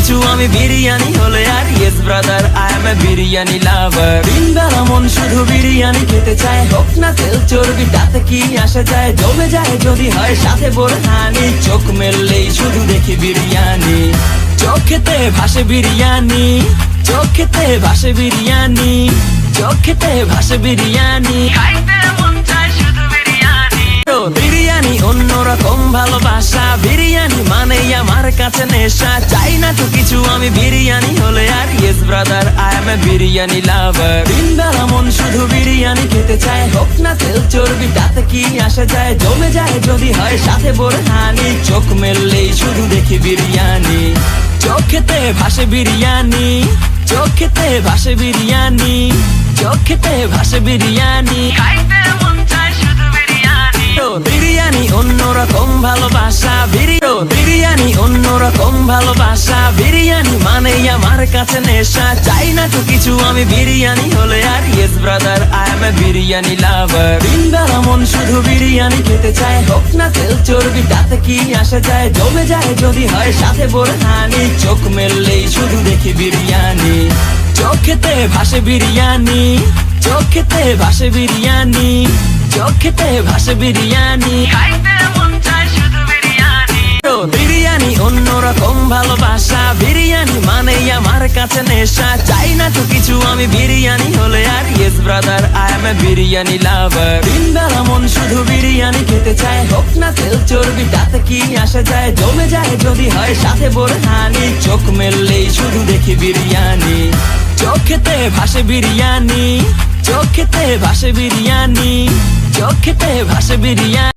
কিছু আমি বিরিয়ানি হলে আর yes brother I M A biryani লাভার। দিনবেলা মন শুধু বিরিয়ানি খেতে চায়, হোক না তেল চর্বি তাতে কি আসে যায়, জমে যায় যদি হয় সাথে বোরহানি, চোখ মেললেই শুধু দেখি বিরিয়ানি। চোখেতে ভাসে বিরিয়ানি, চোখেতে ভাসে বিরিয়ানি, চোখেতে ভাসে বিরিয়ানি, খাইতে মন চায় শুধু বিরিয়ানি। বিরিয়ানি অন্যরকম ভালোবাসা, বিরিয়ানি মানেই আমার কাছে নেশা, চাই না তো কিছু আমি বিরিয়ানি হলে আর yes brother I M A biryani লাভার। দিনবেলা মন শুধু বিরিয়ানি খেতে চায়, হোক না তেল চর্বি তাতে কি আসে যায়, জমে যায় যদি হয় সাথে বোরহানি, চোখ মেললেই শুধু দেখি বিরিয়ানি। চোখেতে ভাসে বিরিয়ানি, চোখেতে ভাসে বিরিয়ানি, চোখেতে ভাসে বিরিয়ানি, খাইতে মন চায় শুধু বিরিয়ানি। বিরিয়ানি অন্যরকম ভালোবাসা, বিরিয়ানি অন্যরকম ভালোবাসা, বিরিয়ানি মানেই আমার কাছে নেশা, চাই না তো কিছু আমি বিরিয়ানি হলে আর yes brother I M A biryani লাভার। দিনবেলা মন শুধু বিরিয়ানি খেতে চায়, হোক না তেল চর্বি তাতে কি আসে যায়, জমে যায় যদি হয় সাথে বোরহানি, চোখ মেললেই শুধু দেখি বিরিয়ানি। চোখেতে ভাসে বিরিয়ানি, চোখেতে ভাসে বিরিয়ানি, চোখেতে ভাসে বিরিয়ানি, খাইতে মন চায় শুধু বিরিয়ানি। বিরিয়ানি অন্যরকম ভালোবাসা, বিরিয়ানি মানেই আমার কাছে নেশা, চাই না তো কিছু আমি বিরিয়ানি হলে আর yes brother I M A biryani লাভার। দিনবেলা মন শুধু বিরিয়ানি খেতে চায়, হোক না তেল চর্বি তাতে কি আসে যায়, জমে যায় যদি হয় সাথে বোরহানি, চোখ মেললেই শুধু দেখি বিরিয়ানি। চোখেতে ভাসে বিরিয়ানি, চোখেতে ভাসে বিরিয়ানি, চোখেতে ভাসে বিরিয়ানি।